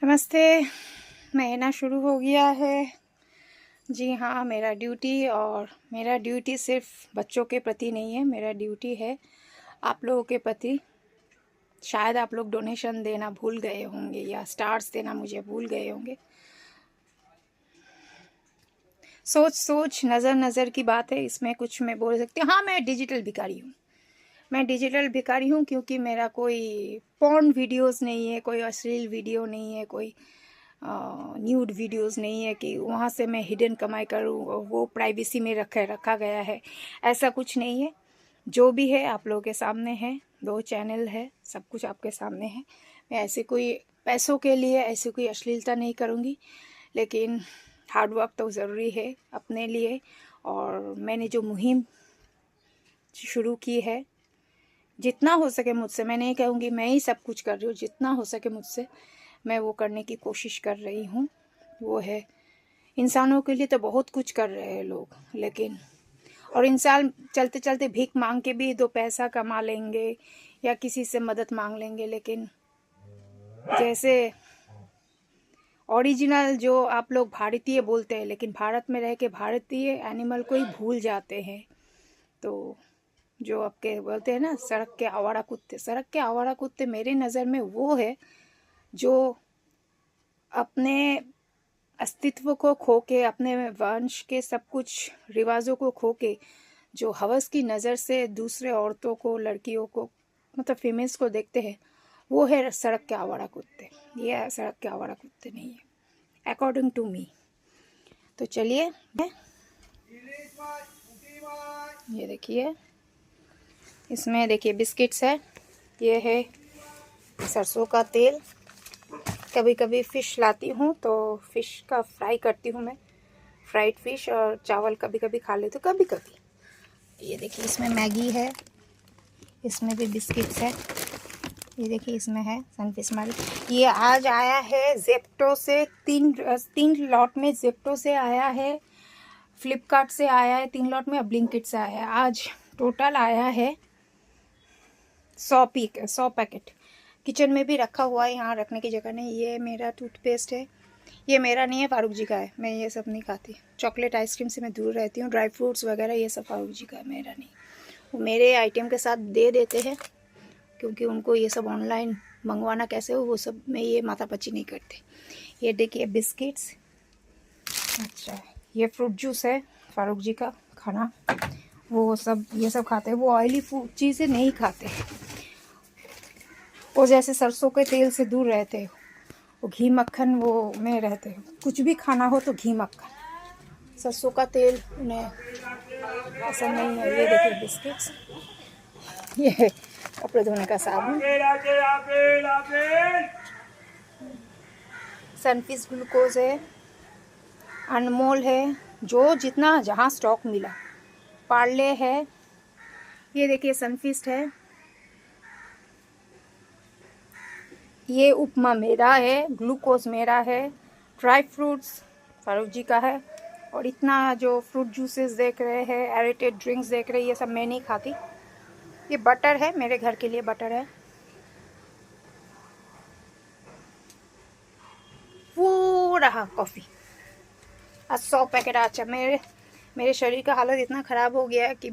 नमस्ते। महीना शुरू हो गया है। जी हाँ, मेरा ड्यूटी सिर्फ बच्चों के प्रति नहीं है, मेरा ड्यूटी है आप लोगों के प्रति। शायद आप लोग डोनेशन देना भूल गए होंगे या स्टार्स देना मुझे भूल गए होंगे। सोच नज़र की बात है, इसमें कुछ मैं बोल सकती हूँ। हाँ, मैं डिजिटल भिखारी हूँ क्योंकि मेरा कोई पॉर्न वीडियोस नहीं है, कोई अश्लील वीडियो नहीं है, कोई न्यूड वीडियोस नहीं है कि वहाँ से मैं हिडन कमाई करूँ, वो प्राइवेसी में रखा गया है। ऐसा कुछ नहीं है। जो भी है आप लोगों के सामने है, 2 चैनल है, सब कुछ आपके सामने है। मैं ऐसे कोई पैसों के लिए ऐसी कोई अश्लीलता नहीं करूँगी, लेकिन हार्ड वर्क तो ज़रूरी है अपने लिए। और मैंने जो मुहिम शुरू की है, जितना हो सके मुझसे, मैं नहीं कहूँगी मैं ही सब कुछ कर रही हूँ, जितना हो सके मुझसे मैं वो करने की कोशिश कर रही हूँ। वो है, इंसानों के लिए तो बहुत कुछ कर रहे हैं लोग, लेकिन और इंसान चलते चलते भीख मांग के भी 2 पैसा कमा लेंगे या किसी से मदद मांग लेंगे, लेकिन जैसे ओरिजिनल जो आप लोग भारतीय बोलते हैं, लेकिन भारत में रह के भारतीय एनिमल को ही भूल जाते हैं। तो जो आपके बोलते हैं ना सड़क के आवारा कुत्ते मेरी नज़र में वो है जो अपने अस्तित्व को खो के, अपने वंश के सब कुछ रिवाजों को खो के, जो हवस की नज़र से दूसरे औरतों को, लड़कियों को, मतलब फीमेल्स को देखते हैं, वो है सड़क के आवारा कुत्ते। ये सड़क के आवारा कुत्ते नहीं है अकॉर्डिंग टू मी। तो चलिए, ये देखिए, इसमें देखिए बिस्किट्स है, ये है सरसों का तेल। कभी कभी फ़िश लाती हूँ तो फ़िश का फ्राई करती हूँ मैं, फ्राइड फ़िश, और चावल कभी कभी खा लेती हूँ कभी कभी। ये देखिए, इसमें मैगी है, इसमें भी बिस्किट्स है। ये देखिए, इसमें है सनफिश मारी। ये आज आया है जेप्टो से, तीन लॉट में जेप्टो से आया है, फ्लिपकार्ट से आया है 3 लॉट में, अब ब्लिंकिट से आया है। आज टोटल आया है 100 पैकेट। किचन में भी रखा हुआ है, यहाँ रखने की जगह नहीं। ये मेरा टूथपेस्ट है, ये मेरा नहीं है, फारूक जी का है। मैं ये सब नहीं खाती, चॉकलेट आइसक्रीम से मैं दूर रहती हूँ। ड्राई फ्रूट्स वगैरह ये सब फारूक जी का है, मेरा नहीं। वो मेरे आइटम के साथ दे देते हैं क्योंकि उनको ये सब ऑनलाइन मंगवाना कैसे हो वो सब में ये माथापच्ची नहीं करते। ये देखिए बिस्किट्स। अच्छा, ये फ्रूट जूस है फारूक जी का खाना, वो सब ये सब खाते हैं। वो ऑयली फूड चीज़ें नहीं खाते, वो जैसे सरसों के तेल से दूर रहते हो, वो घी मक्खन वो में रहते हो। कुछ भी खाना हो तो घी मक्खन, सरसों का तेल उन्हें पसंद नहीं है। ये देखिए बिस्किट्स, ये कपड़े धोने का साबुन, सनफिश ग्लूकोज है, अनमोल है, जो जितना जहाँ स्टॉक मिला, पार्ले है। ये देखिए सनफिस्ट है। ये उपमा मेरा है, ग्लूकोज मेरा है, ड्राई फ्रूट्स फारूक जी का है। और इतना जो फ्रूट जूसेस देख रहे हैं, एरेटेड ड्रिंक्स देख रहे हैं, ये सब मैं नहीं खाती। ये बटर है, मेरे घर के लिए बटर है। वो रहा कॉफ़ी, 100 पैकेट। अच्छा, मेरे शरीर का हालत इतना ख़राब हो गया है कि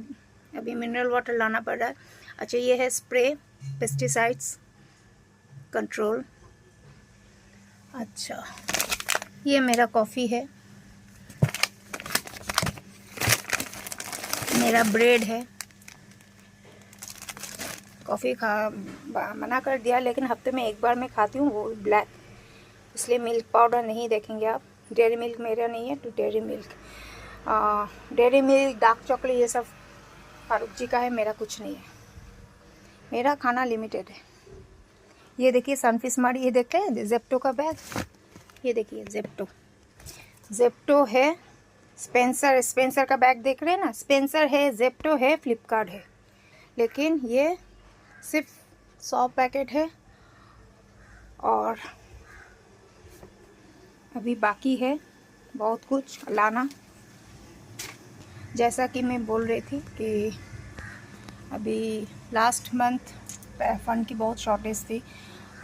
अभी मिनरल वाटर लाना पड़ रहा है। अच्छा, ये है स्प्रे पेस्टिसाइड्स कंट्रोल। अच्छा, ये मेरा कॉफ़ी है, मेरा ब्रेड है। कॉफ़ी मना कर दिया, लेकिन हफ्ते में 1 बार मैं खाती हूँ, वो ब्लैक, इसलिए मिल्क पाउडर नहीं देखेंगे आप। डेयरी मिल्क मेरा नहीं है, तो डेयरी मिल्क डार्क चॉकलेट ये सब फारूक जी का है, मेरा कुछ नहीं है। मेरा खाना लिमिटेड है। ये देखिए सनफिश मारी, ये देखते हैं जेप्टो का बैग। ये देखिए जेप्टो है, स्पेंसर का बैग देख रहे हैं ना, स्पेंसर है, जेप्टो है, फ्लिपकार्ट है, लेकिन ये सिर्फ 100 पैकेट है और अभी बाकी है बहुत कुछ लाना। जैसा कि मैं बोल रही थी कि अभी लास्ट मंथ फंड की बहुत शॉर्टेज थी,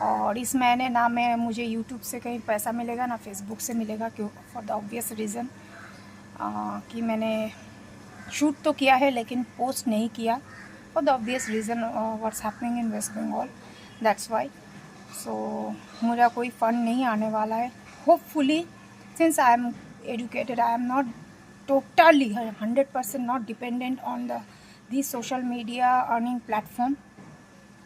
और इस महीने ना मुझे यूट्यूब से कहीं पैसा मिलेगा ना फेसबुक से मिलेगा, क्यों, फॉर द ऑब्वियस रीज़न कि मैंने शूट तो किया है लेकिन पोस्ट नहीं किया, for the obvious reason what's happening in West Bengal, that's why. So मेरा कोई फंड नहीं आने वाला है। Hopefully since I am educated, I am not totally 100% not dependent on the social media earning platform,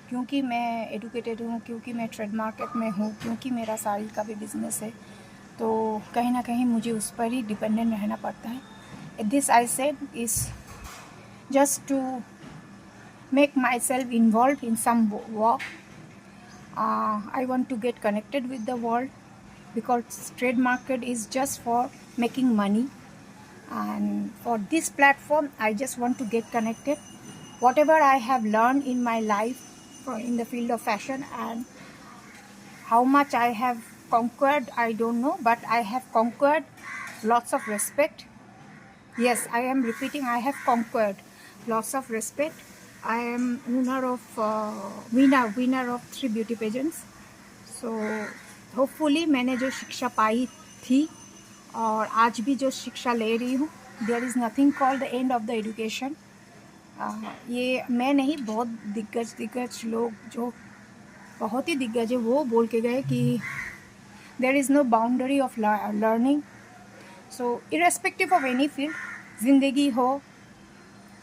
क्योंकि मैं एजुकेटेड हूँ, क्योंकि मैं ट्रेड मार्केट में हूँ, क्योंकि मेरा साड़ी का भी बिज़नेस है, तो कहीं ना कहीं मुझे उस पर ही डिपेंडेंट रहना पड़ता है। This I said is just to make myself involved in some work. I want to get connected with the world because trade market is just for making money, and for this platform I just want to get connected. Whatever I have learned in my life in the field of fashion, and how much I have conquered I don't know, but I have conquered lots of respect. Yes, I am repeating, I have conquered lots of respect. I am winner of 3 beauty pageants. So hopefully मैंने जो शिक्षा पाई थी और आज भी जो शिक्षा ले रही हूँ, there is nothing called the end of the education. ये मैं नहीं, बहुत दिग्गज लोग जो बहुत ही दिग्गज है वो बोल के गए कि there is no boundary of learning. So irrespective of any field, ज़िंदगी हो,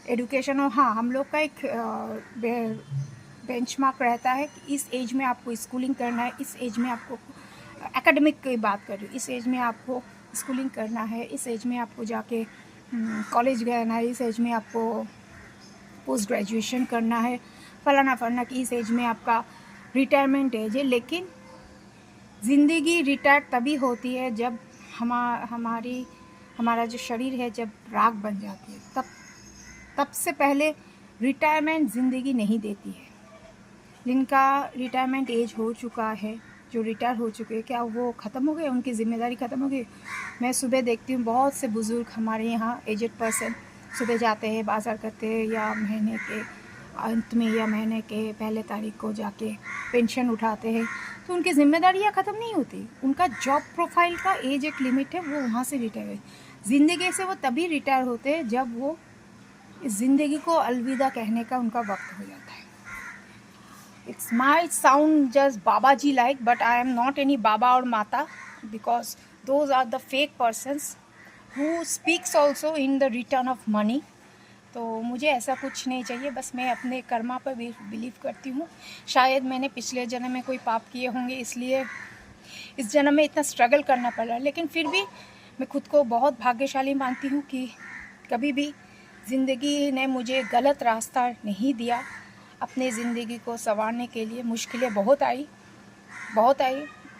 एजुकेशन हो, हाँ हम लोग का एक बेंचमार्क रहता है कि इस एज में आपको स्कूलिंग करना है, इस एज में आपको एकेडमिक की बात कर रही हूँ, इस एज में आपको स्कूलिंग करना है, इस एज में आपको जाके कॉलेज जाना है, इस एज में आपको पोस्ट ग्रेजुएशन करना है, फलाना फलाना कि इस एज में आपका रिटायरमेंट एज है। लेकिन ज़िंदगी रिटायर तभी होती है जब हमारा जो शरीर है जब राख बन जाती है, तब से पहले रिटायरमेंट ज़िंदगी नहीं देती है। जिनका रिटायरमेंट एज हो चुका है, जो रिटायर हो चुके हैं, क्या वो ख़त्म हो गए, उनकी ज़िम्मेदारी ख़त्म हो गई? मैं सुबह देखती हूँ बहुत से बुज़ुर्ग हमारे यहाँ एजेड पर्सन सुबह जाते हैं, बाज़ार करते हैं, या महीने के अंत में या महीने के पहले तारीख को जाके पेंशन उठाते हैं, तो उनकी ज़िम्मेदारियाँ ख़त्म नहीं होती। उनका जॉब प्रोफाइल का एज एक लिमिट है, वो वहाँ से रिटायर है। ज़िंदगी से वो तभी रिटायर होते हैं जब वो इस ज़िंदगी को अलविदा कहने का उनका वक्त हो जाता है। It's my sound just baba ji like, but I am not any baba और mata, because those are the fake persons who speaks also in the return of money. तो मुझे ऐसा कुछ नहीं चाहिए, बस मैं अपने कर्मा पर बिलीव करती हूँ। शायद मैंने पिछले जन्म में कोई पाप किए होंगे, इसलिए इस जन्म में इतना स्ट्रगल करना पड़ रहा है, लेकिन फिर भी मैं खुद को बहुत भाग्यशाली मानती हूँ कि कभी भी ज़िंदगी ने मुझे गलत रास्ता नहीं दिया। अपने ज़िंदगी को संवारने के लिए मुश्किलें बहुत आई।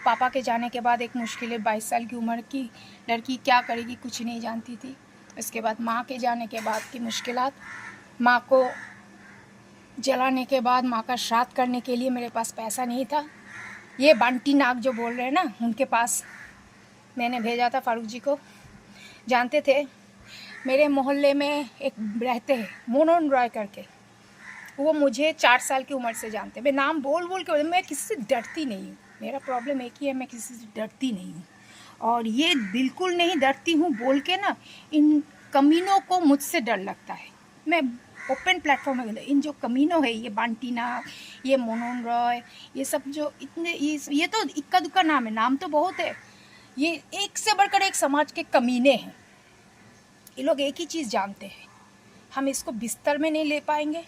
पापा के जाने के बाद एक मुश्किलें, 22 साल की उम्र की लड़की क्या करेगी कुछ नहीं जानती थी। इसके बाद माँ के जाने के बाद की मुश्किलात, माँ को जलाने के बाद माँ का श्राद्ध करने के लिए मेरे पास पैसा नहीं था। ये बंटी नाग जो बोल रहे हैं ना, उनके पास मैंने भेजा था फारूक जी को। जानते थे मेरे मोहल्ले में एक रहते हैं मोनन रॉय करके, वो मुझे 4 साल की उम्र से जानते। मैं नाम बोल के, मैं किसी से डरती नहीं हूँ। मेरा प्रॉब्लम एक ही है, मैं किसी से डरती नहीं हूँ, और ये बिल्कुल नहीं डरती हूँ बोल के ना, इन कमीनों को मुझसे डर लगता है। मैं ओपन प्लेटफॉर्म में, इन जो कमीनों है, ये बंटी नाग, ये मोनन रॉय, ये सब जो इतने, ये तो इक्का दुक्का नाम है, नाम तो बहुत है। ये एक से बढ़कर एक समाज के कमीने हैं। ये लोग एक ही चीज़ जानते हैं, हम इसको बिस्तर में नहीं ले पाएंगे,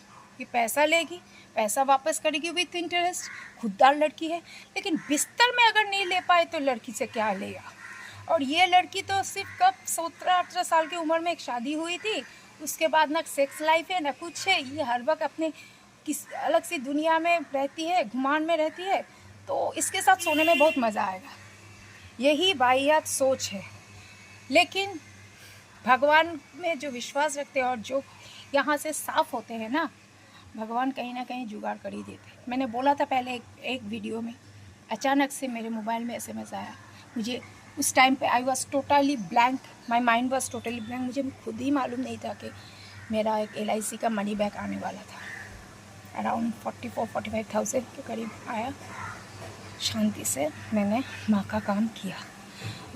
ये पैसा लेगी, पैसा वापस करेगी विथ इंटरेस्ट, खुददार लड़की है, लेकिन बिस्तर में अगर नहीं ले पाए तो लड़की से क्या लेगा। और ये लड़की तो सिर्फ कब 17-18 साल की उम्र में एक शादी हुई थी, उसके बाद ना सेक्स लाइफ है ना कुछ है। ये हर वक्त अपने किस अलग सी दुनिया में रहती है, घुमान में रहती है, तो इसके साथ सोने में बहुत मज़ा आएगा। यही वाहियात सोच है। लेकिन भगवान में जो विश्वास रखते हैं और जो यहाँ से साफ़ होते हैं ना, भगवान कहीं ना कहीं जुगाड़ कर ही देते। मैंने बोला था पहले एक वीडियो में, अचानक से मेरे मोबाइल में SMS आया। मुझे उस टाइम पे I was totally blank, my mind was totally blank. मुझे खुद ही मालूम नहीं था कि मेरा एक LIC का मनी बैक आने वाला था। अराउंड 44-45,000 के करीब आया। शांति से मैंने माँ का काम किया।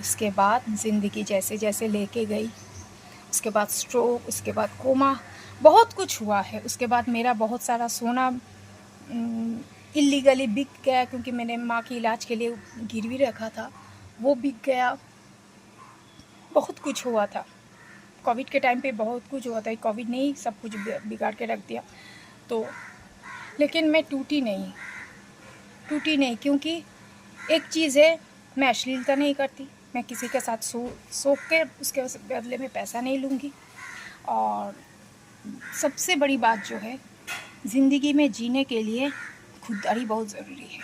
उसके बाद ज़िंदगी जैसे जैसे लेके गई, उसके बाद स्ट्रोक, उसके बाद कोमा, बहुत कुछ हुआ है। उसके बाद मेरा बहुत सारा सोना इलीगली बिक गया, क्योंकि मैंने माँ के इलाज के लिए गिरवी रखा था, वो बिक गया। बहुत कुछ हुआ था कोविड के टाइम पे, बहुत कुछ हुआ था। कोविड ने ही सब कुछ बिगाड़ के रख दिया। तो लेकिन मैं टूटी नहीं, क्योंकि एक चीज़ है, मैं अश्लीलता नहीं करती, मैं किसी के साथ सो के उसके बदले में पैसा नहीं लूँगी। और सबसे बड़ी बात जो है, ज़िंदगी में जीने के लिए खुददारी बहुत ज़रूरी है।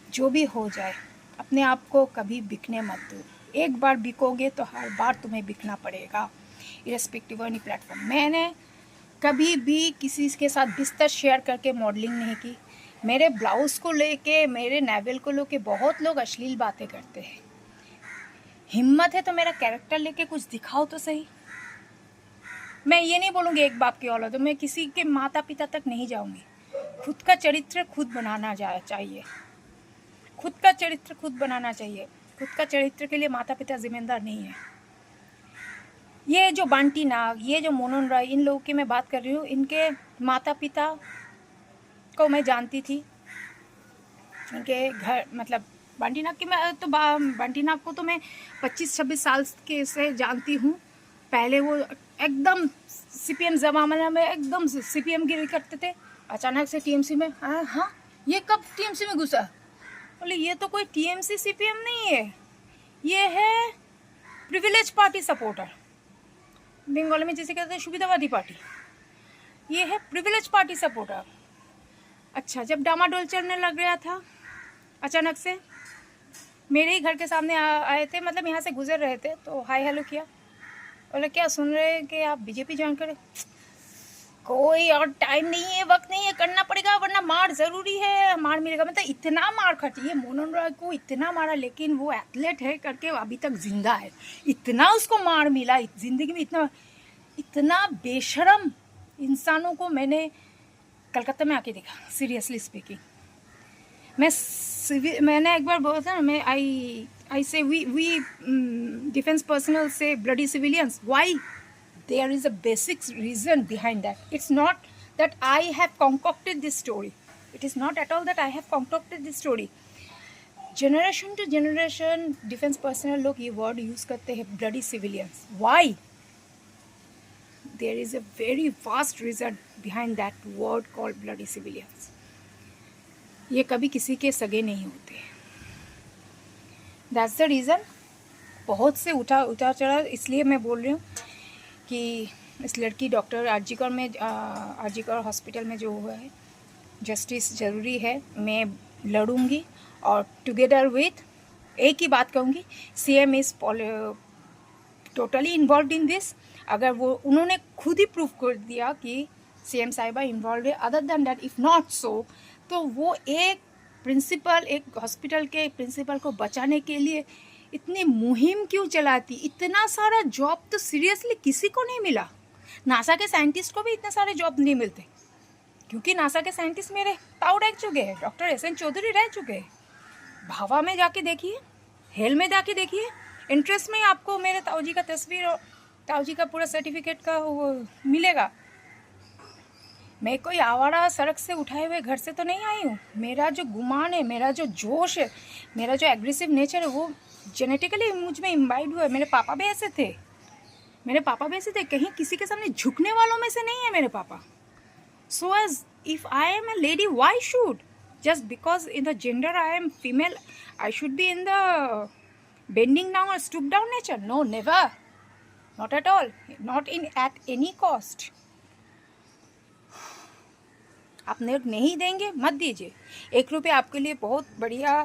जो भी हो जाए, अपने आप को कभी बिकने मत दो। एक बार बिकोगे तो हर बार तुम्हें बिकना पड़ेगा, इरेस्पेक्टिव एनी प्लेटफॉर्म। मैंने कभी भी किसी के साथ बिस्तर शेयर करके मॉडलिंग नहीं की। मेरे ब्लाउज़ को लेके, मेरे नेवल को लेके बहुत लोग अश्लील बातें करते हैं। हिम्मत है तो मेरा कैरेक्टर लेके कुछ दिखाओ तो सही। मैं ये नहीं बोलूँगी एक बाप की औलाद, तो मैं किसी के माता पिता तक नहीं जाऊँगी। खुद का चरित्र खुद बनाना चाहिए, खुद का चरित्र खुद बनाना चाहिए। खुद का चरित्र के लिए माता पिता जिम्मेदार नहीं है। ये जो बंटी नाग, ये जो मोनन रॉय, इन लोगों की मैं बात कर रही हूँ, इनके माता पिता को मैं जानती थी। इनके घर, मतलब बंटी नाग की मैं तो बंटी नाग को तो मैं 25-26 साल के से जानती हूँ। पहले वो एकदम सीपीएम ज़माना में एकदम सीपीएम गिरी करते थे, अचानक से टीएमसी में। हाँ, ये कब टीएमसी में घुसा? बोले ये तो कोई टीएमसी सीपीएम नहीं है, ये है प्रिविलेज पार्टी सपोर्टर। बंगाली में जैसे कहते हैं सुविधावादी पार्टी, ये है प्रिविलेज पार्टी सपोर्टर। अच्छा, जब डामाडोल चलने लग गया था, अचानक से मेरे ही घर के सामने आए थे, मतलब यहाँ से गुजर रहे थे, तो हाय हेलो किया। बोले क्या सुन रहे हैं कि आप बीजेपी ज्वाइन करें? कोई और टाइम नहीं है, वक्त नहीं है, करना पड़ेगा वरना मार ज़रूरी है, मार मिलेगा। मतलब इतना मार खाती है मोनन रॉय को, इतना मारा, लेकिन वो एथलीट है करके अभी तक जिंदा है। इतना उसको मार मिला ज़िंदगी में, इतना बेशरम इंसानों को मैंने कलकत्ता में आके देखा। सीरियसली स्पीकिंग, मैंने एक बार बोला था ना, मैं I say we defence personnel से bloody civilians. Why? There is a basic reason behind that. It's not that I have concocted this story. It is not at all that I have concocted this story. Generation to generation defense personnel लोग ये word use करते हैं, bloody civilians. Why? There is a very vast reason behind that word called bloody civilians. ये कभी किसी के सगे नहीं होते। That's the reason. बहुत से उतार चढ़ा, इसलिए मैं बोल रही हूँ कि इस लड़की डॉक्टर आरजीकर हॉस्पिटल में जो हुआ है, जस्टिस ज़रूरी है। मैं लड़ूंगी और टुगेदर विथ एक ही बात कहूँगी, CM is totally involve in this. अगर वो उन्होंने खुद ही प्रूव कर दिया कि सीएम साहिबा इन्वॉल्व है, other than that if not so, तो वो एक प्रिंसिपल, एक हॉस्पिटल के प्रिंसिपल को बचाने के लिए इतनी मुहिम क्यों चलाती? इतना सारा जॉब तो सीरियसली किसी को नहीं मिला। नासा के साइंटिस्ट को भी इतने सारे जॉब नहीं मिलते, क्योंकि नासा के साइंटिस्ट मेरे ताऊ रह चुके हैं, डॉक्टर एसएन चौधरी रह चुके हैं। भावा में जाके देखिए, हेल में जाके देखिए, इंटरेस्ट में आपको मेरे ताऊ जी का तस्वीर और ताऊ जी का पूरा सर्टिफिकेट का वो मिलेगा। मैं कोई आवारा सड़क से उठाए हुए घर से तो नहीं आई हूँ। मेरा जो गुमान है, मेरा जो जोश है, मेरा जो एग्रेसिव नेचर है, वो जेनेटिकली मुझ में इम्बाइड हुआ है। मेरे पापा भी ऐसे थे, कहीं किसी के सामने झुकने वालों में से नहीं है मेरे पापा। So as if I am a lady, why should just because in the gender I am female I should be in the bending down और stoop down nature? No, never, not at all, not in at any cost. आप नहीं देंगे, मत दीजिए। 1 रुपये आपके लिए बहुत बढ़िया,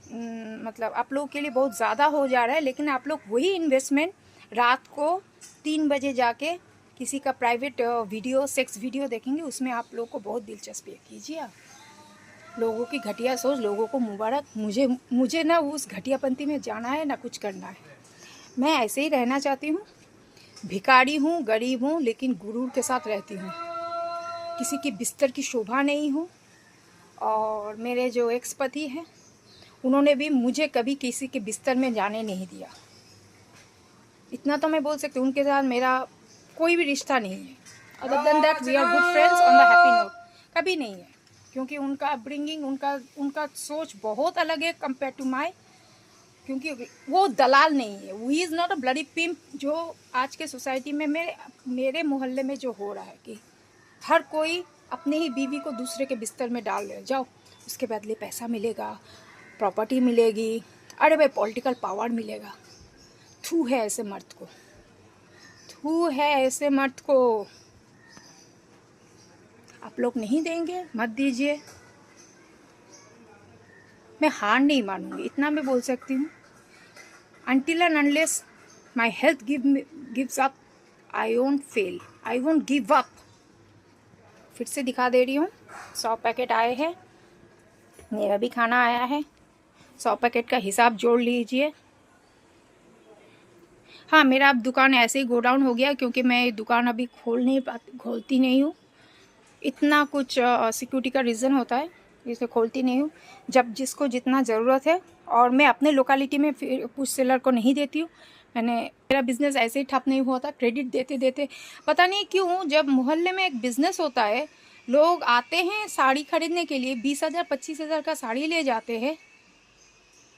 मतलब आप लोगों के लिए बहुत ज़्यादा हो जा रहा है, लेकिन आप लोग वही इन्वेस्टमेंट रात को 3 बजे जाके किसी का प्राइवेट वीडियो, सेक्स वीडियो देखेंगे, उसमें आप लोगों को बहुत दिलचस्पी है। कीजिए आप। लोगों की घटिया सोच, लोगों को मुबारक। मुझे ना उस घटियापंथी में जाना है, ना कुछ करना है। मैं ऐसे ही रहना चाहती हूँ। भिखारी हूँ, गरीब हूँ, लेकिन गुरूर के साथ रहती हूँ। किसी के बिस्तर की शोभा नहीं हूँ। और मेरे जो एक्स पति हैं, उन्होंने भी मुझे कभी किसी के बिस्तर में जाने नहीं दिया। इतना तो मैं बोल सकती हूँ, उनके साथ मेरा कोई भी रिश्ता नहीं है। Other than that we are good friends on the happy note, कभी नहीं है। क्योंकि उनका अपब्रिंगिंग, उनका सोच बहुत अलग है कंपेयर टू माई। क्योंकि वो दलाल नहीं है, वो is not a bloody pimp. जो आज के सोसाइटी में मेरे मोहल्ले में जो हो रहा है कि हर कोई अपने ही बीवी को दूसरे के बिस्तर में डाल रहे, जाओ उसके बदले पैसा मिलेगा, प्रॉपर्टी मिलेगी, अरे भाई पॉलिटिकल पावर मिलेगा। थू है ऐसे मर्द को, थू है ऐसे मर्द को। आप लोग नहीं देंगे, मत दीजिए। मैं हार नहीं मानूंगी, इतना मैं बोल सकती हूँ। Until and unless my health gives up, I won't fail, I won't give up। फिर से दिखा दे रही हूँ, 100 पैकेट आए हैं, मेरा भी खाना आया है। 100 पैकेट का हिसाब जोड़ लीजिए। हाँ, मेरा अब दुकान ऐसे ही गोडाउन हो गया, क्योंकि मैं दुकान अभी खोलती नहीं हूँ। इतना कुछ सिक्योरिटी का रीज़न होता है, इसे खोलती नहीं हूँ। जब जिसको जितना ज़रूरत है, और मैं अपने लोकेलिटी में फिर कुछ सेलर को नहीं देती हूँ। मेरा बिज़नेस ऐसे ही ठप नहीं हुआ था, क्रेडिट देते देते पता नहीं क्यों। जब मोहल्ले में एक बिज़नेस होता है, लोग आते हैं साड़ी खरीदने के लिए, 20,000 25,000 का साड़ी ले जाते हैं,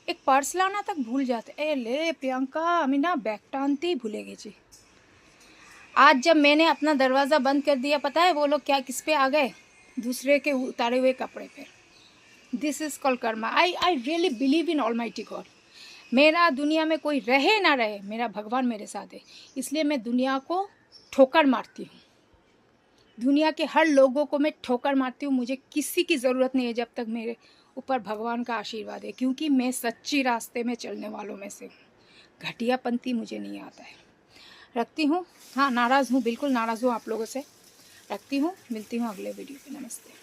एक पर्स लाना तक भूल जाते। ए ले प्रियंका, हमें ना बैग टानते ही भूलेगी जी। आज जब मैंने अपना दरवाज़ा बंद कर दिया, पता है वो लोग क्या किस पे आ गए? दूसरे के उतारे हुए कपड़े पे। This is called Karma. I really believe in almighty God. मेरा दुनिया में कोई रहे ना रहे, मेरा भगवान मेरे साथ है, इसलिए मैं दुनिया को ठोकर मारती हूँ। दुनिया के हर लोगों को मैं ठोकर मारती हूँ। मुझे किसी की ज़रूरत नहीं है जब तक मेरे ऊपर भगवान का आशीर्वाद है, क्योंकि मैं सच्ची रास्ते में चलने वालों में से हूँ। घटियापंथी मुझे नहीं आता है। रखती हूँ। हाँ, नाराज़ हूँ, बिल्कुल नाराज़ हूँ आप लोगों से। रखती हूँ, मिलती हूँ अगले वीडियो पे। नमस्ते।